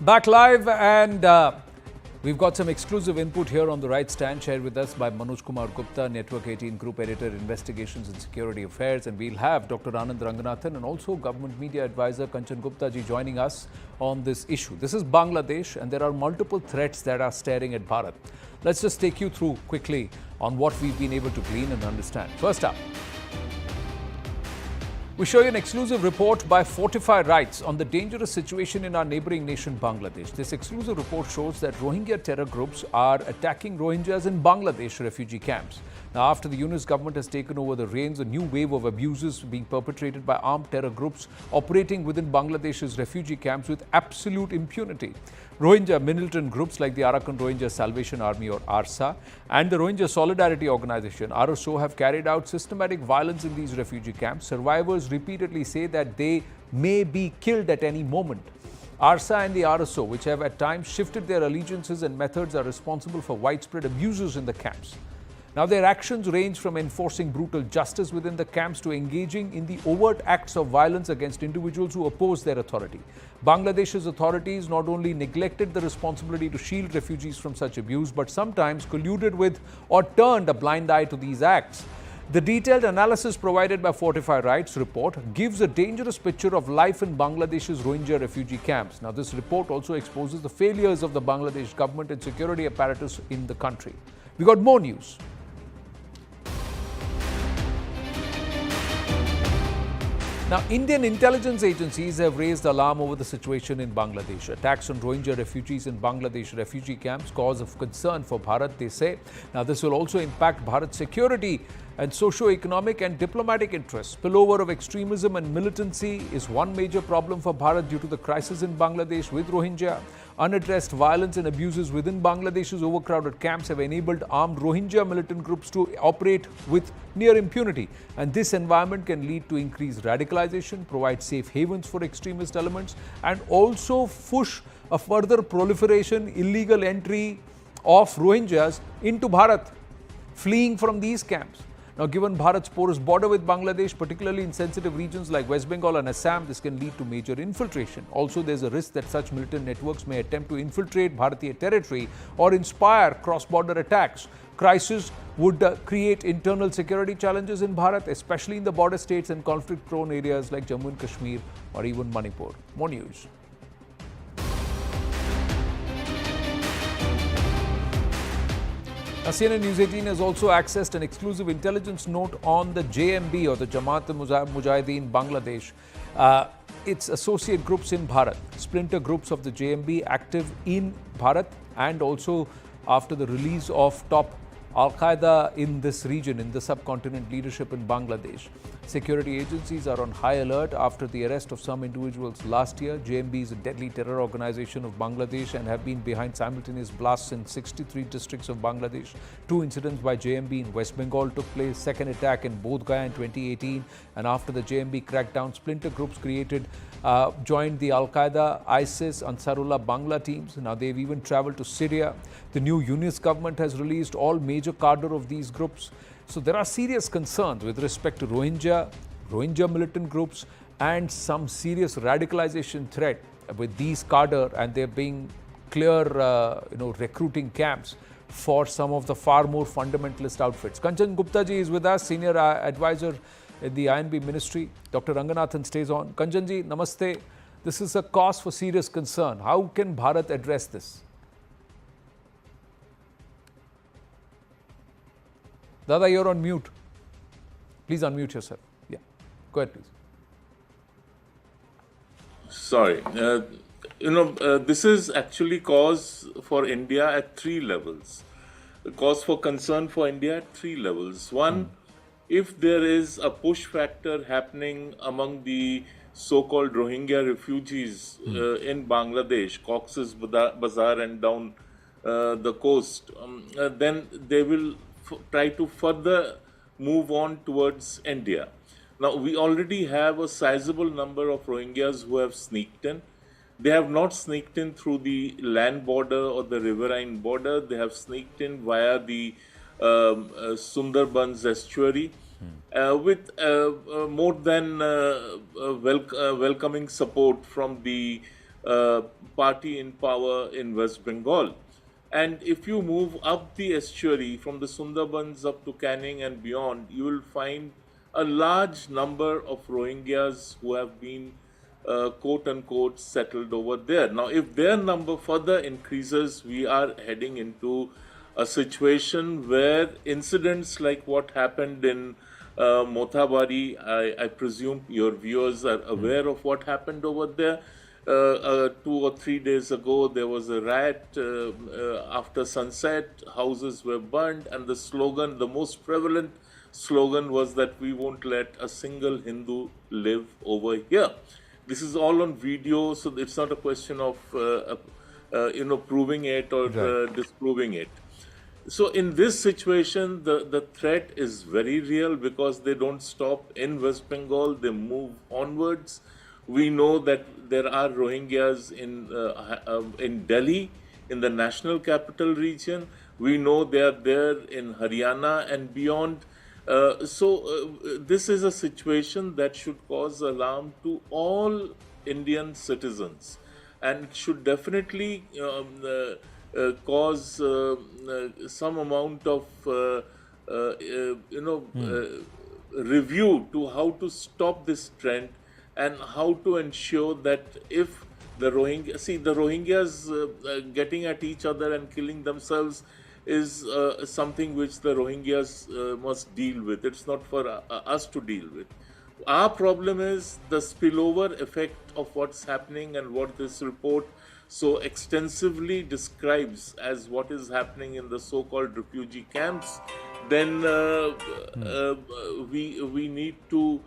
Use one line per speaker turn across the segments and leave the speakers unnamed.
Back live, and we've got some exclusive input here on the right stand shared with us by Manoj Kumar Gupta, Network 18 Group Editor, Investigations and Security Affairs. And we'll have Dr. Anand Ranganathan and also Government Media Advisor Kanchan Gupta ji joining us on this issue. This is Bangladesh, and there are multiple threats that are staring at Bharat. Let's just take you through quickly on what we've been able to glean and understand. First up, we show you an exclusive report by Fortify Rights on the dangerous situation in our neighbouring nation, Bangladesh. This exclusive report shows that Rohingya terror groups are attacking Rohingyas in Bangladesh refugee camps. Now, after the Yunus government has taken over the reins, a new wave of abuses being perpetrated by armed terror groups operating within Bangladesh's refugee camps with absolute impunity. Rohingya militant groups like the Arakan Rohingya Salvation Army or ARSA and the Rohingya Solidarity Organization RSO have carried out systematic violence in these refugee camps. Survivors repeatedly say that they may be killed at any moment. ARSA and the RSO, which have at times shifted their allegiances and methods, are responsible for widespread abuses in the camps. Now, their actions range from enforcing brutal justice within the camps to engaging in the overt acts of violence against individuals who oppose their authority. Bangladesh's authorities not only neglected the responsibility to shield refugees from such abuse, but sometimes colluded with or turned a blind eye to these acts. The detailed analysis provided by Fortify Rights report gives a dangerous picture of life in Bangladesh's Rohingya refugee camps. Now, this report also exposes the failures of the Bangladesh government and security apparatus in the country. We got more news. Now, Indian intelligence agencies have raised alarm over the situation in Bangladesh. Attacks on Rohingya refugees in Bangladesh refugee camps cause of concern for Bharat, they say. Now, this will also impact Bharat's security and socio-economic and diplomatic interests. Spillover of extremism and militancy is one major problem for Bharat due to the crisis in Bangladesh with Rohingya. Unaddressed violence and abuses within Bangladesh's overcrowded camps have enabled armed Rohingya militant groups to operate with near impunity. And this environment can lead to increased radicalization, provide safe havens for extremist elements, and also push a further proliferation, illegal entry of Rohingyas into Bharat, fleeing from these camps. Now, given Bharat's porous border with Bangladesh, particularly in sensitive regions like West Bengal and Assam, this can lead to major infiltration. Also, there's a risk that such militant networks may attempt to infiltrate Bharatiya territory or inspire cross-border attacks. Crisis would create internal security challenges in Bharat, especially in the border states and conflict-prone areas like Jammu and Kashmir or even Manipur. More news. Now, CNN News 18 has also accessed an exclusive intelligence note on the JMB or the Jamaat-ul-Mujahideen Bangladesh. Its associate groups in Bharat, splinter groups of the JMB active in Bharat and also after the release of top Al-Qaeda in this region, in the subcontinent leadership in Bangladesh. Security agencies are on high alert after the arrest of some individuals last year. JMB is a deadly terror organization of Bangladesh and have been behind simultaneous blasts in 63 districts of Bangladesh. 2 incidents by JMB in West Bengal took place. Second attack in Bodh Gaya in 2018. And after the JMB crackdown, splinter groups joined the Al-Qaeda, ISIS, Ansarullah Bangla teams. Now, they've even traveled to Syria. The new Yunus government has released all major cadre of these groups. So there are serious concerns with respect to Rohingya militant groups and some serious radicalization threat with these cadre, and they're being clear, recruiting camps for some of the far more fundamentalist outfits. Kanchan Gupta ji is with us, Senior Advisor in the INB Ministry. Dr. Ranganathan stays on. Kanchan ji, namaste. This is a cause for serious concern. How can Bharat address this? Dada, you're on mute. Please unmute yourself. Yeah, go ahead, please.
Sorry. This is actually cause for India at 3 levels. The cause for concern for India at 3 levels. One, if there is a push factor happening among the so-called Rohingya refugees in Bangladesh, Cox's Bazar and down the coast, then they will try to further move on towards India. Now, we already have a sizable number of Rohingyas who have sneaked in. They have not sneaked in through the land border or the riverine border. They have sneaked in via the Sundarbans estuary with more than welcoming support from the uh, party in power in West Bengal. And if you move up the estuary from the Sundarbans up to Canning and beyond, you will find a large number of Rohingyas who have been quote unquote settled over there. Now, if their number further increases, we are heading into a situation where incidents like what happened in Mothabari, I presume your viewers are aware of what happened over there. 2 or 3 days ago, there was a riot after sunset, houses were burned, and the slogan, the most prevalent slogan, was that we won't let a single Hindu live over here. This is all on video, so it's not a question of proving it or disproving it. So in this situation, the threat is very real because they don't stop in West Bengal, they move onwards. We know that there are Rohingyas in Delhi, in the national capital region. We know they are there in Haryana and beyond. This is a situation that should cause alarm to all Indian citizens, and it should definitely cause some amount of review to how to stop this trend and how to ensure that if the Rohingyas getting at each other and killing themselves is something which the Rohingyas must deal with. It's not for us to deal with. Our problem is the spillover effect of what's happening and what this report so extensively describes as what is happening in the so-called refugee camps. Then we need to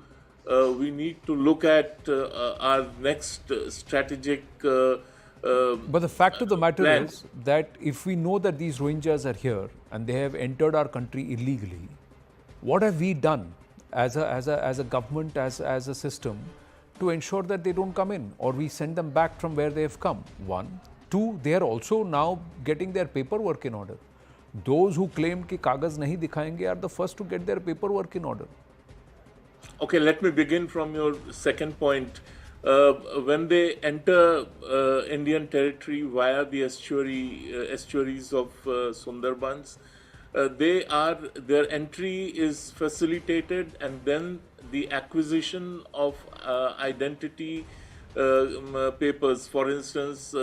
look at our next strategic.
But the fact of the matter
plan.
is that if we know that these Rohingyas are here and they have entered our country illegally, what have we done as a government, as a system, to ensure that they don't come in, or we send them back from where they have come? One. Two, they are also now getting their paperwork in order. Those who claimed कि कागज नहीं दिखाएंगे are the first to get their paperwork in order.
Okay, let me begin from your second point. When they enter Indian territory via the estuaries of Sundarbans, their entry is facilitated, and then the acquisition of identity papers, for instance,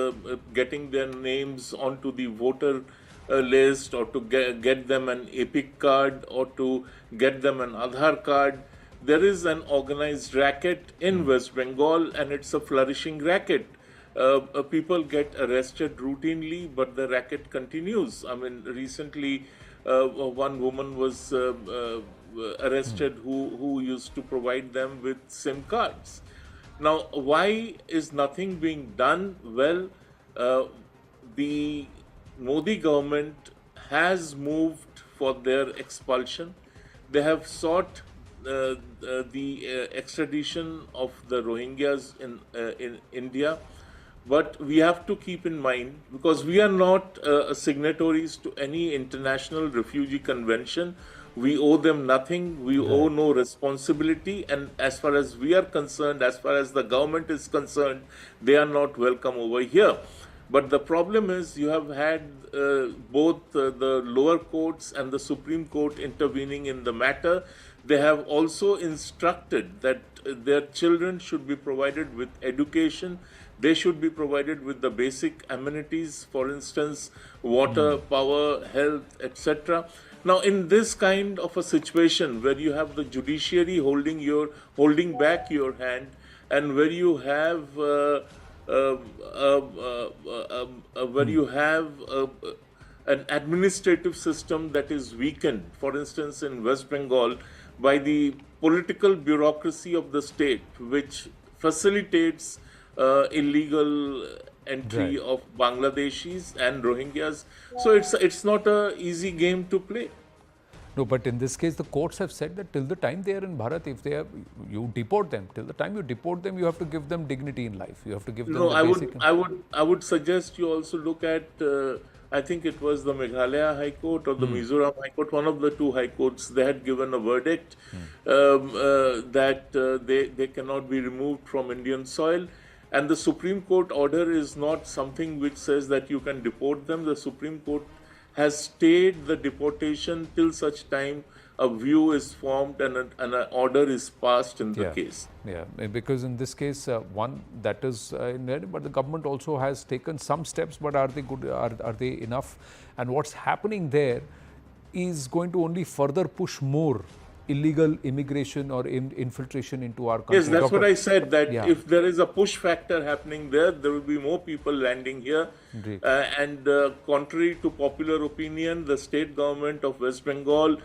getting their names onto the voter list, or to get them an EPIC card, or to get them an Aadhaar card. There is an organized racket in West Bengal, and it's a flourishing racket. People get arrested routinely, but the racket continues. I mean, recently, one woman was arrested who used to provide them with SIM cards. Now, why is nothing being done? Well, the Modi government has moved for their expulsion. They have sought the extradition of the Rohingyas in India. But we have to keep in mind, because we are not signatories to any international refugee convention, we owe them nothing, we owe no responsibility, and as far as we are concerned, as far as the government is concerned, they are not welcome over here. But the problem is you have had both the lower courts and the Supreme Court intervening in the matter. They have also instructed that their children should be provided with education. They should be provided with the basic amenities, for instance, water, power, health, etc. Now, in this kind of a situation where you have the judiciary holding back your hand, and where you have an administrative system that is weakened, for instance, in West Bengal, by the political bureaucracy of the state, which facilitates illegal entry of Bangladeshis and Rohingyas. So it's not an easy game to play.
No, but in this case, the courts have said that till the time they are in Bharat, if they have, you deport them. Till the time you deport them, you have to give them dignity in life. You have to give them the basic.
I would suggest you also look at. I think it was the Meghalaya High Court or the Mizoram High Court. One of the two high courts, they had given a verdict that they cannot be removed from Indian soil. And the Supreme Court order is not something which says that you can deport them. The Supreme Court has stayed the deportation till such time a view is formed and an order is passed in the case.
Yeah, because in this case, one that is in there, but the government also has taken some steps. But are they good? Are they enough? And what's happening there is going to only further push more illegal immigration or infiltration into our country.
Yes, that's what I said, that if there is a push factor happening there, there will be more people landing here. And contrary to popular opinion, the state government of West Bengal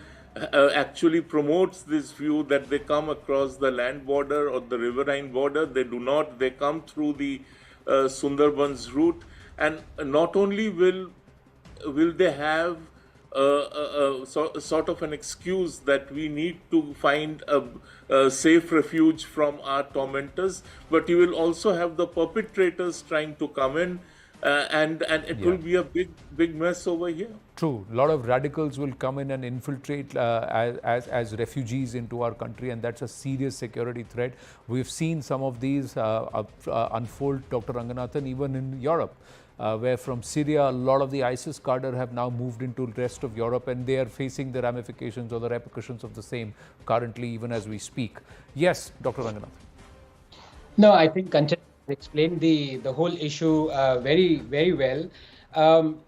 actually promotes this view that they come across the land border or the riverine border. They do not. They come through the Sundarbans route. And not only will they have sort of an excuse that we need to find a safe refuge from our tormentors, but you will also have the perpetrators trying to come in, and it will be a big mess over here.
True. A lot of radicals will come in and infiltrate as refugees into our country, and that's a serious security threat. We've seen some of these unfold, Dr. Ranganathan, even in Europe. Where from Syria, a lot of the ISIS cadre have now moved into the rest of Europe, and they are facing the ramifications or the repercussions of the same currently, even as we speak. Yes, Dr. Ranganathan.
No, I think Kanchan explained the whole issue very, very well.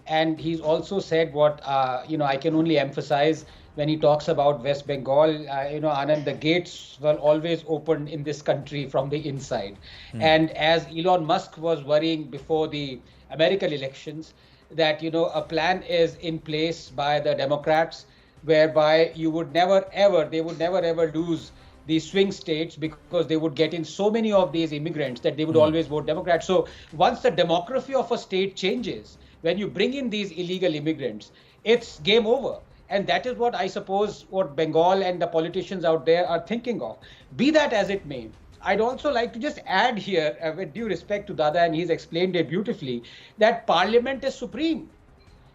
And he's also said what, I can only emphasize when he talks about West Bengal, Anand, the gates were always open in this country from the inside. And as Elon Musk was worrying before the American elections, that, a plan is in place by the Democrats, whereby they would never ever lose the swing states, because they would get in so many of these immigrants that they would always vote Democrat. So once the demography of a state changes, when you bring in these illegal immigrants, it's game over. And that is what I suppose what Bengal and the politicians out there are thinking of. Be that as it may, I'd also like to just add here, with due respect to Dada, and he's explained it beautifully, that Parliament is supreme.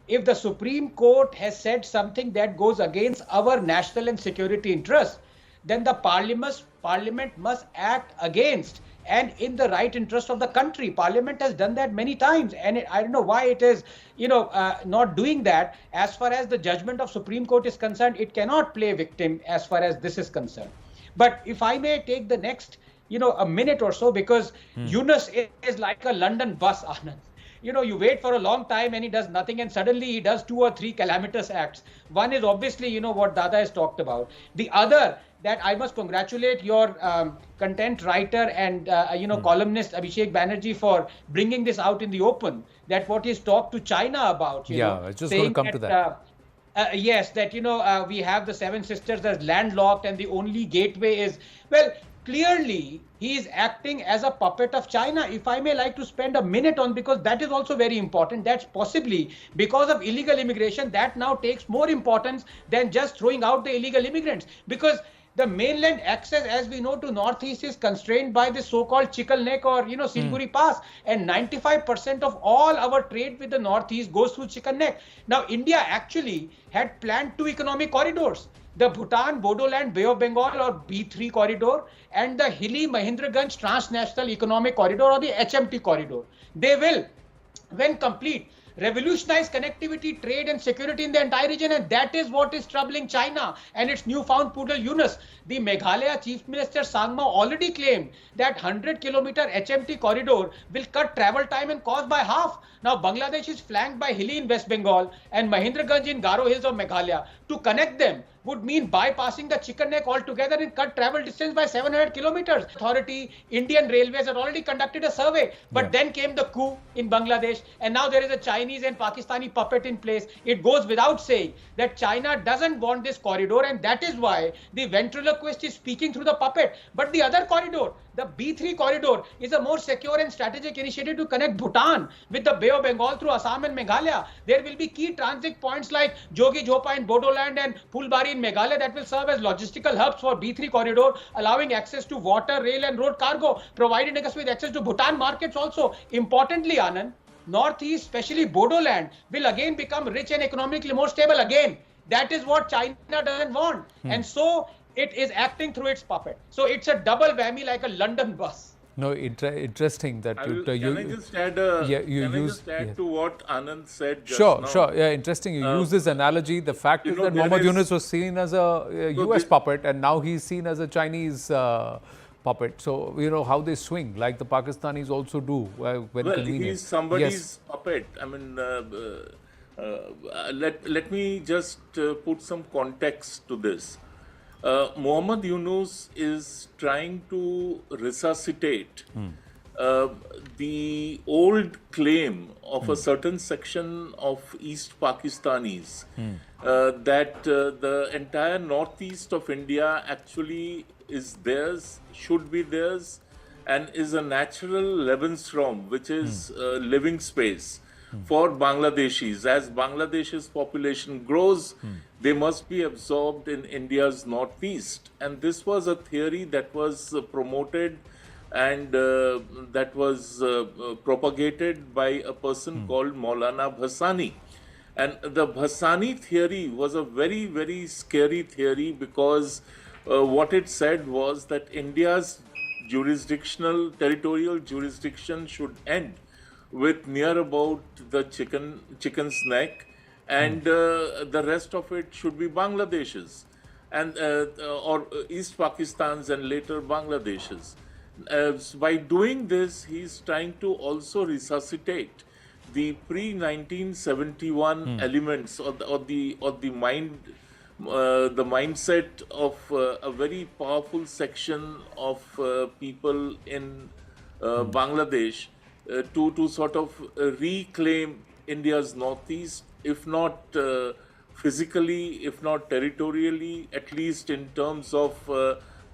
If the Supreme Court has said something that goes against our national and security interests, then the Parliament must act against and in the right interest of the country. Parliament has done that many times, and I don't know why it is, not doing that. As far as the judgment of Supreme Court is concerned, it cannot play victim as far as this is concerned. But if I may take the next, a minute or so, because Yunus is like a London bus, Anand. You wait for a long time and he does nothing, and suddenly he does 2 or 3 calamitous acts. One is obviously, what Dada has talked about. The other, that I must congratulate your content writer and columnist Abhishek Banerjee for bringing this out in the open, that what he's talked to China about.
I just going to come to that.
Yes, that, we have the Seven Sisters as landlocked and the only gateway is, well, clearly he is acting as a puppet of China. If I may like to spend a minute on, because that is also very important, that's possibly because of illegal immigration, that now takes more importance than just throwing out the illegal immigrants. Because the mainland access, as we know, to Northeast is constrained by the so-called Chickle Neck or, Silguri Pass. And 95% of all our trade with the Northeast goes through Chickle Neck. Now, India actually had planned 2 economic corridors. The Bhutan, Bodoland, Bay of Bengal or B3 corridor, and the Hilli Mahendraganj Transnational Economic Corridor or the HMT corridor. They will, when complete, revolutionize connectivity, trade and security in the entire region, and that is what is troubling China and its newfound poodle Yunus. The Meghalaya Chief Minister Sangma already claimed that 100-kilometer HMT corridor will cut travel time and cost by half. Now Bangladesh is flanked by Hilli in West Bengal and Mahendraganj in Garo Hills of Meghalaya. To connect them would mean bypassing the Chicken Neck altogether and cut travel distance by 700 kilometers. Authority, Indian Railways had already conducted a survey, but then came the coup in Bangladesh, and now there is a Chinese and Pakistani puppet in place. It goes without saying that China doesn't want this corridor, and that is why the ventriloquist is speaking through the puppet. But the other corridor, the B3 corridor, is a more secure and strategic initiative to connect Bhutan with the Bay of Bengal through Assam and Meghalaya. There will be key transit points like Jogi Jhopa in Bodoland and Phulbari in Meghalaya that will serve as logistical hubs for B3 corridor, allowing access to water, rail and road cargo, providing us with access to Bhutan markets also. Importantly, Anand, Northeast, especially Bodoland, will again become rich and economically more stable again. That is what China doesn't want. And so it is acting through its puppet. So it's a double whammy like a London bus.
No, interesting that
Can I just add, to what Anand said just
sure,
now?
Sure. Yeah, interesting. You use this analogy. The fact is that Mohammad Yunus was seen as a US puppet, and now he's seen as a Chinese puppet. So, how they swing, like the Pakistanis also do when convenient.
He's somebody's puppet. I mean, let me just put some context to this. Mohammad Yunus is trying to resuscitate the old claim of a certain section of East Pakistanis that the entire northeast of India actually is theirs, should be theirs, and is a natural Lebensraum, which is living space for Bangladeshis. As Bangladesh's population grows, they must be absorbed in India's northeast. And this was a theory that was promoted and that was propagated by a person called Maulana Bhassani. And the Bhassani theory was a very, very scary theory because what it said was that India's territorial jurisdiction should end with near about the chicken's neck, and the rest of it should be Bangladesh's, and or East Pakistan's and later Bangladesh's. By doing this, he's trying to also resuscitate the pre-1971 elements or the mindset of a very powerful section of people in Bangladesh to sort of reclaim India's northeast, if not physically, if not territorially, at least in terms of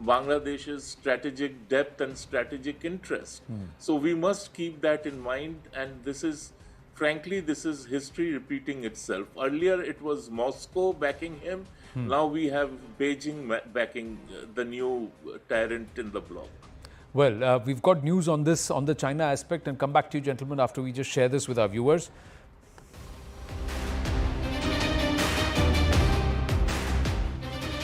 Bangladesh's strategic depth and strategic interest. So we must keep that in mind, and this is history repeating itself. Earlier it was Moscow backing him, now we have Beijing backing the new tyrant in the bloc.
Well, we've got news on this, on the China aspect, and come back to you, gentlemen, after we just share this with our viewers.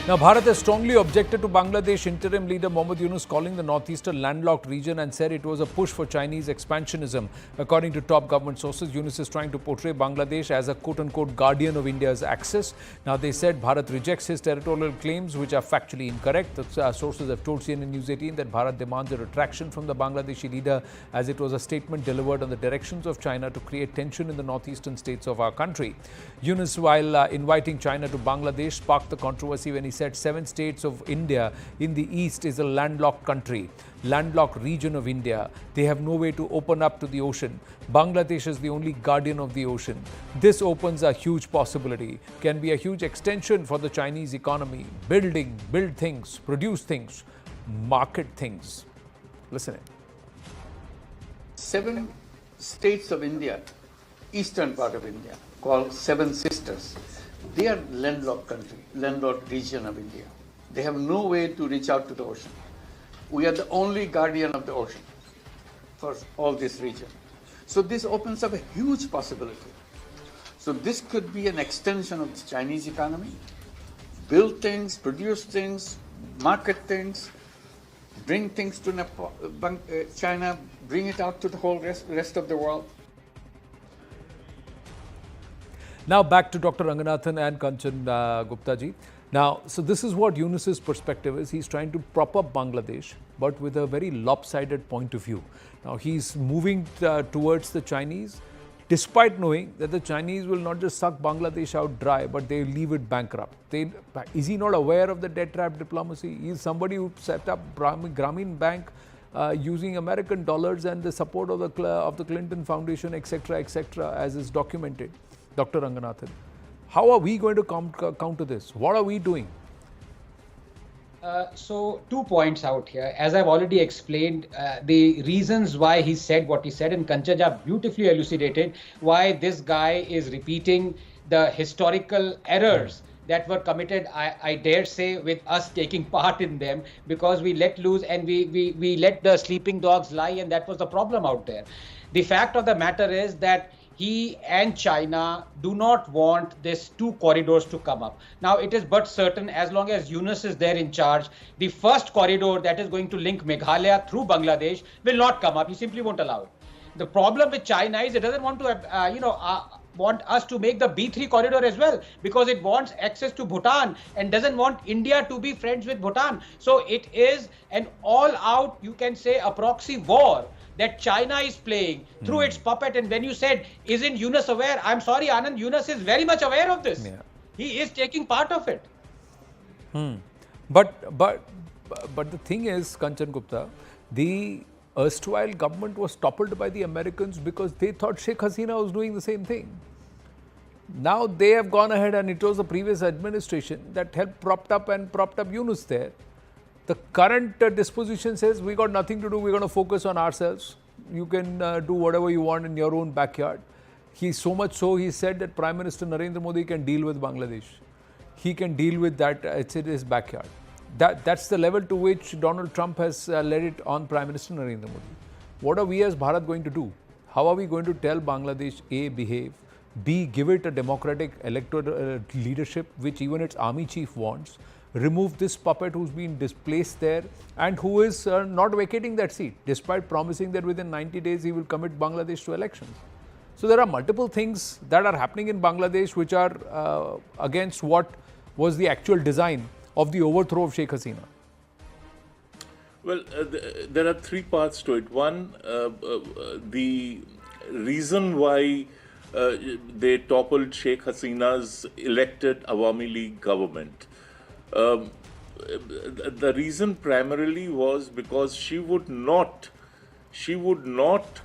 Now, Bharat has strongly objected to Bangladesh interim leader Mohammad Yunus calling the northeastern landlocked region and said it was a push for Chinese expansionism. According to top government sources, Yunus is trying to portray Bangladesh as a quote-unquote guardian of India's axis. Now, they said Bharat rejects his territorial claims, which are factually incorrect. The sources have told CNN News 18 that Bharat demands a retraction from the Bangladeshi leader, as it was a statement delivered on the directions of China to create tension in the northeastern states of our country. Yunus, while inviting China to Bangladesh, sparked the controversy when he said 7 states of India in the east is a landlocked country, landlocked region of India. They have no way to open up to the ocean. Bangladesh is the only guardian of the ocean. This opens a huge possibility, can be a huge extension for the Chinese economy. Build things, produce things, market things. Listen in.
7 states of India, eastern part of India, called 7 Sisters. They are landlocked country, landlocked region of India. They have no way to reach out to the ocean. We are the only guardian of the ocean for all this region. So this opens up a huge possibility. So this could be an extension of the Chinese economy. Build things, produce things, market things, bring things to China, bring it out to the whole rest of the world.
Now back to Dr. Ranganathan and Kanchan Gupta ji. Now, so this is what Yunus's perspective is. He's trying to prop up Bangladesh, but with a very lopsided point of view. Now, he's moving towards the Chinese, despite knowing that the Chinese will not just suck Bangladesh out dry, but they leave it bankrupt. Is he not aware of the debt trap diplomacy? He's somebody who set up Grameen Bank using American dollars and the support of the Clinton Foundation, etc., as is documented. Dr. Ranganathan, how are we going to counter this? What are we doing?
So 2 points out here. As I've already explained, the reasons why he said what he said, and Kanchaja beautifully elucidated why this guy is repeating the historical errors that were committed, I dare say, with us taking part in them, because we let loose and we let the sleeping dogs lie, and that was the problem out there. The fact of the matter is that he and China do not want these two corridors to come up. Now, it is but certain, as long as Yunus is there in charge, the first corridor that is going to link Meghalaya through Bangladesh will not come up. He simply won't allow it. The problem with China is it doesn't want to, want us to make the B3 corridor as well, because it wants access to Bhutan and doesn't want India to be friends with Bhutan. So it is an all-out, you can say, a proxy war that China is playing through its puppet. And when you said, isn't Yunus aware? I'm sorry, Anand, Yunus is very much aware of this. Yeah. He is taking part of it.
But the thing is, Kanchan Gupta, the erstwhile government was toppled by the Americans because they thought Sheikh Hasina was doing the same thing. Now they have gone ahead, and it was the previous administration that helped propped up Yunus there. The current disposition says we got nothing to do, we're going to focus on ourselves. You can do whatever you want in your own backyard. So much so, he said that Prime Minister Narendra Modi can deal with Bangladesh. He can deal with that, it's in his backyard. That's the level to which Donald Trump has led it on Prime Minister Narendra Modi. What are we as Bharat going to do? How are we going to tell Bangladesh, A, behave, B, give it a democratic electoral leadership which even its army chief wants, remove this puppet who's been displaced there and who is not vacating that seat despite promising that within 90 days he will commit Bangladesh to elections. So there are multiple things that are happening in Bangladesh which are against what was the actual design of the overthrow of Sheikh Hasina.
Well, there are three parts to it. One, the reason why they toppled Sheikh Hasina's elected Awami League government. The reason primarily was because she would not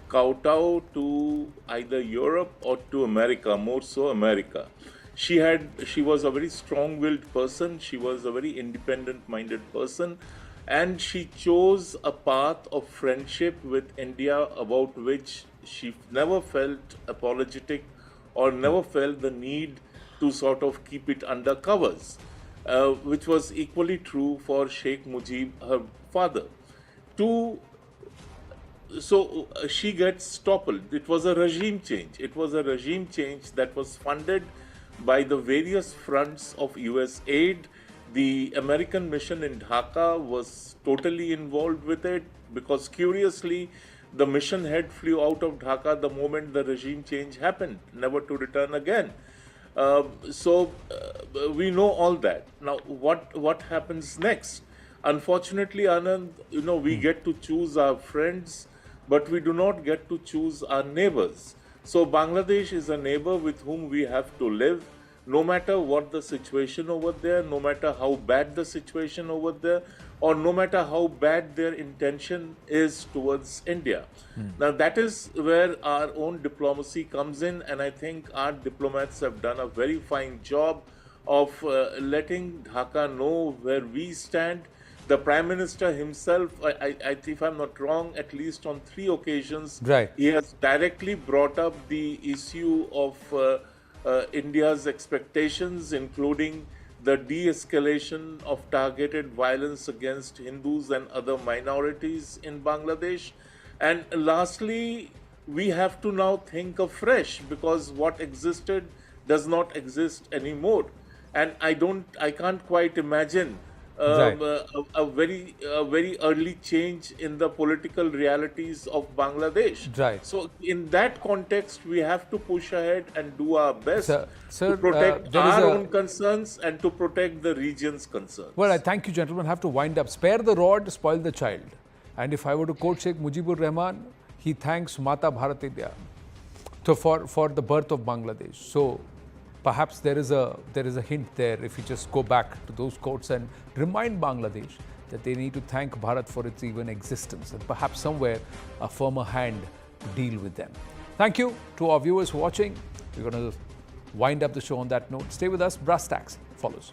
kowtow to either Europe or to America, more so America. She was a very strong-willed person, she was a very independent-minded person, and she chose a path of friendship with India about which she never felt apologetic or never felt the need to sort of keep it under covers. Which was equally true for Sheikh Mujib, her father. So she gets toppled. It was a regime change. It was a regime change that was funded by the various fronts of US aid. The American mission in Dhaka was totally involved with it because, curiously, the mission head flew out of Dhaka the moment the regime change happened, never to return again. So we know all that. Now, what happens next? Unfortunately, Anand, we get to choose our friends, but we do not get to choose our neighbors. So Bangladesh is a neighbor with whom we have to live, no matter what the situation over there, no matter how bad the situation over there, or no matter how bad their intention is towards India. Now, that is where our own diplomacy comes in, and I think our diplomats have done a very fine job of letting Dhaka know where we stand. The Prime Minister himself, if I'm not wrong, at least on 3 occasions,
right,
he has directly brought up the issue of India's expectations, including the de-escalation of targeted violence against Hindus and other minorities in Bangladesh. And lastly, we have to now think afresh because what existed does not exist anymore. And I can't quite imagine a very early change in the political realities of Bangladesh.
Right.
So in that context, we have to push ahead and do our best
to
protect our own concerns and to protect the region's concerns.
Well, I thank you, gentlemen. I have to wind up. Spare the rod, spoil the child. And if I were to quote Sheikh Mujibur Rahman, he thanks Mata Bharat India for the birth of Bangladesh. So perhaps there is a hint there if you just go back to those quotes and remind Bangladesh that they need to thank Bharat for its even existence and perhaps somewhere a firmer hand to deal with them. Thank you to our viewers for watching. We're going to wind up the show on that note. Stay with us. Brass Tacks follows.